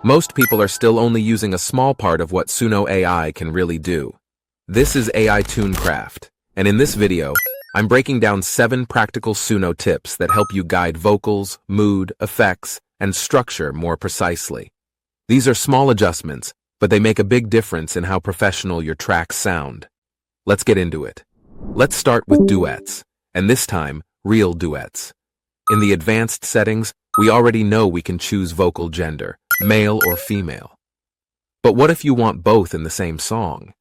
Most people are still only using a small part of what Suno AI can really do. This is AI Tunecraft, and in this video, I'm breaking down 7 practical Suno tips that help you guide vocals, mood, effects, and structure more precisely. These are small adjustments, but they make a big difference in how professional your tracks sound. Let's get into it. Let's start with duets, and this time, real duets. In the advanced settings, we already know we can choose vocal gender, male or female. But what if you want both in the same song?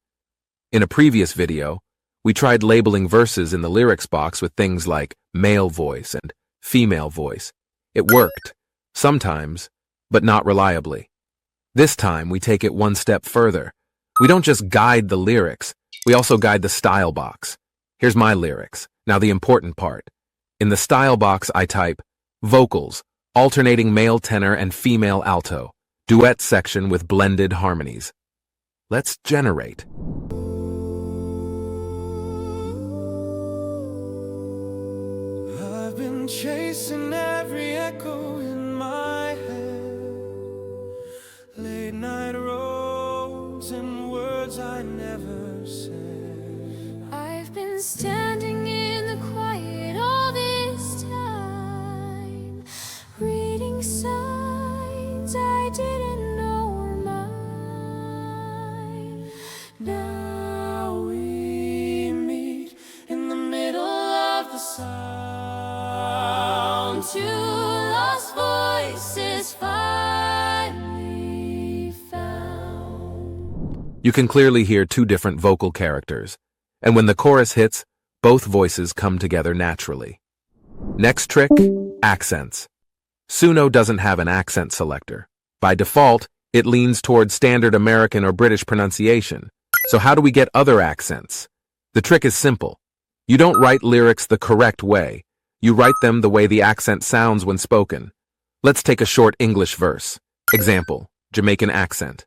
In a previous video, we tried labeling verses in the lyrics box with things like male voice and female voice. It worked, sometimes, but not reliably. This time, we take it one step further. We don't just guide the lyrics, we also guide the style box. Here's my lyrics. Now the important part. In the style box, I type vocals, alternating male tenor and female alto, duet section with blended harmonies. Let's generate. I've been chasing every echo in my head, late night roads and words I never said. I've been standing in the quiet all this time, reading signs I didn't know were mine. Now we meet in the middle of the sound. Two lost voices finally found. You can clearly hear 2 different vocal characters, and when the chorus hits, both voices come together naturally. Next trick, accents. Suno doesn't have an accent selector. By default, it leans towards standard American or British pronunciation. So how do we get other accents? The trick is simple. You don't write lyrics the correct way. You write them the way the accent sounds when spoken. Let's take a short English verse. Example, Jamaican accent.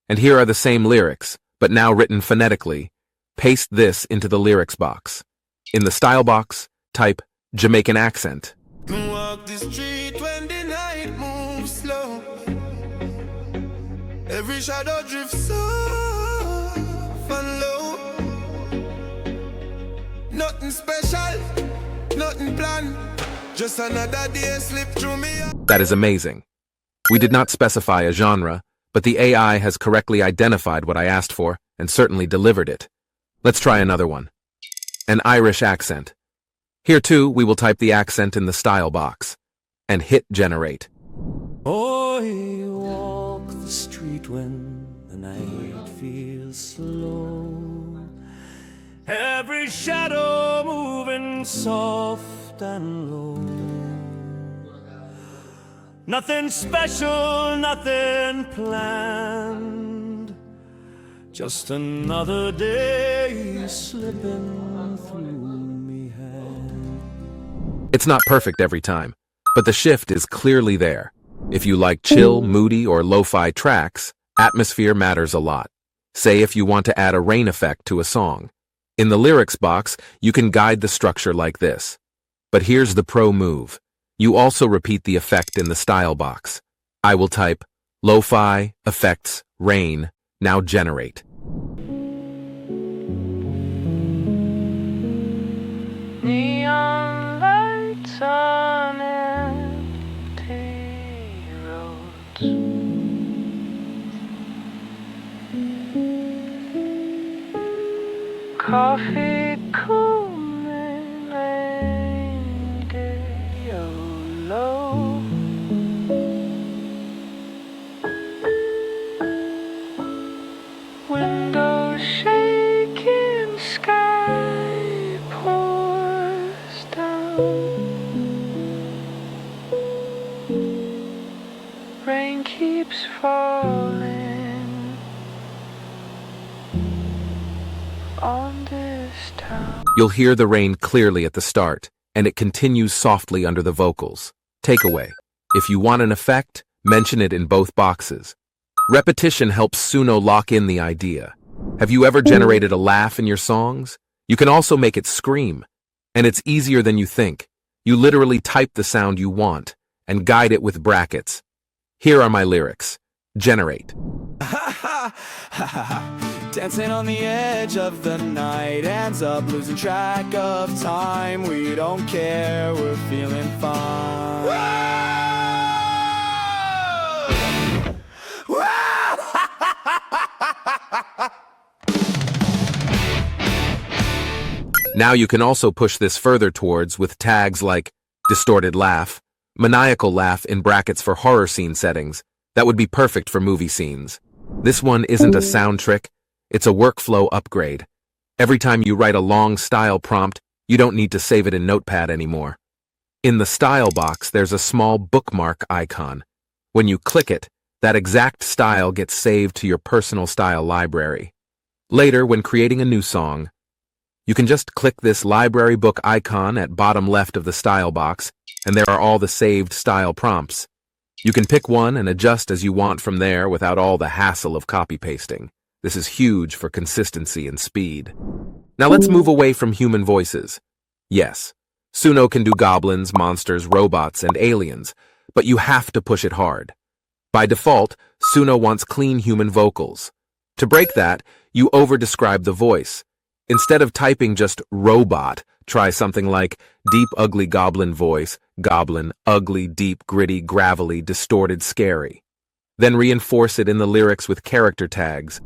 And here are the same lyrics, but now written phonetically. Paste this into the lyrics box. In the style box, type Jamaican accent. Walk the street when the night moves slow. Every shadow drifts off and low. Nothing special, nothing planned. Just another day slip through me. That is amazing. We did not specify a genre, but the AI has correctly identified what I asked for and certainly delivered it. Let's try another one. An Irish accent. Here too, we will type the accent in the style box and hit generate. I walk the street when the night feels slow. Every shadow moving soft and low. Nothing special, nothing planned. Just another day slipping through me hand. It's not perfect every time, but the shift is clearly there. If you like chill, moody, or lo-fi tracks, atmosphere matters a lot. Say if you want to add a rain effect to a song. In the lyrics box, you can guide the structure like this. But here's the pro move. You also repeat the effect in the style box. I will type lo-fi, effects, rain, now generate. Neon lights on empty roads. Coffee cooling radio low. Windows shaking, sky pours down. Rain keeps falling on this town. You'll hear the rain clearly at the start, and it continues softly under the vocals. Takeaway. If you want an effect, mention it in both boxes. Repetition helps Suno lock in the idea. Have you ever generated a laugh in your songs? You can also make it scream. And it's easier than you think. You literally type the sound you want and guide it with brackets. Here are my lyrics. Generate. Dancing on the edge of the night, ends up losing track of time. We don't care, we're feeling fine. Now you can also push this further towards with tags like distorted laugh, maniacal laugh in brackets for horror scene settings. That would be perfect for movie scenes. This one isn't a sound trick, it's a workflow upgrade. Every time you write a long style prompt, you don't need to save it in Notepad anymore. In the style box, there's a small bookmark icon. When you click it, that exact style gets saved to your personal style library. Later, when creating a new song, you can just click this library book icon at bottom left of the style box, and there are all the saved style prompts. You can pick one and adjust as you want from there without all the hassle of copy-pasting. This is huge for consistency and speed. Now let's move away from human voices. Yes, Suno can do goblins, monsters, robots, and aliens, but you have to push it hard. By default, Suno wants clean human vocals. To break that, you over-describe the voice. Instead of typing just robot, try something like deep, ugly goblin voice, goblin, ugly, deep, gritty, gravelly, distorted, scary. Then reinforce it in the lyrics with character tags.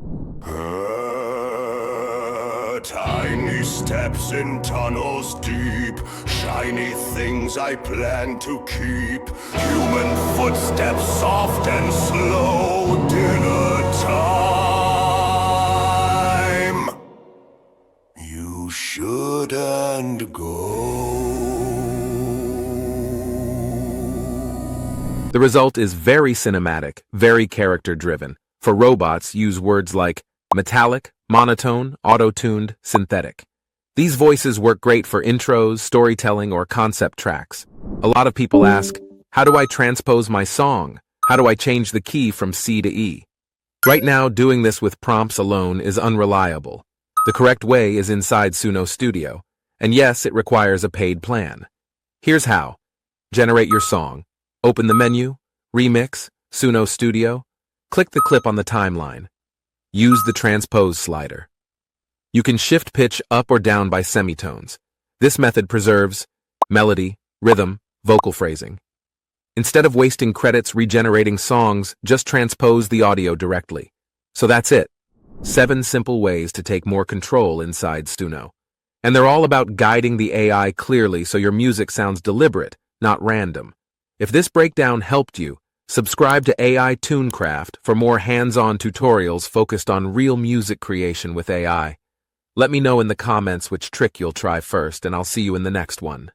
Tiny steps in tunnels deep, shiny things I plan to keep. Human footsteps soft and slow, dinner time. You shouldn't go. The result is very cinematic, very character-driven. For robots, use words like metallic, monotone, auto-tuned, synthetic. These voices work great for intros, storytelling, or concept tracks. A lot of people ask, how do I transpose my song? How do I change the key from C to E? Right now, doing this with prompts alone is unreliable. The correct way is inside Suno Studio. And yes, it requires a paid plan. Here's how. Generate your song. Open the menu, Remix, Suno Studio. Click the clip on the timeline. Use the Transpose slider. You can shift pitch up or down by semitones. This method preserves melody, rhythm, vocal phrasing. Instead of wasting credits regenerating songs, just transpose the audio directly. So that's it. 7 simple ways to take more control inside Suno. And they're all about guiding the AI clearly so your music sounds deliberate, not random. If this breakdown helped you, subscribe to AI Tunecraft for more hands-on tutorials focused on real music creation with AI. Let me know in the comments which trick you'll try first, and I'll see you in the next one.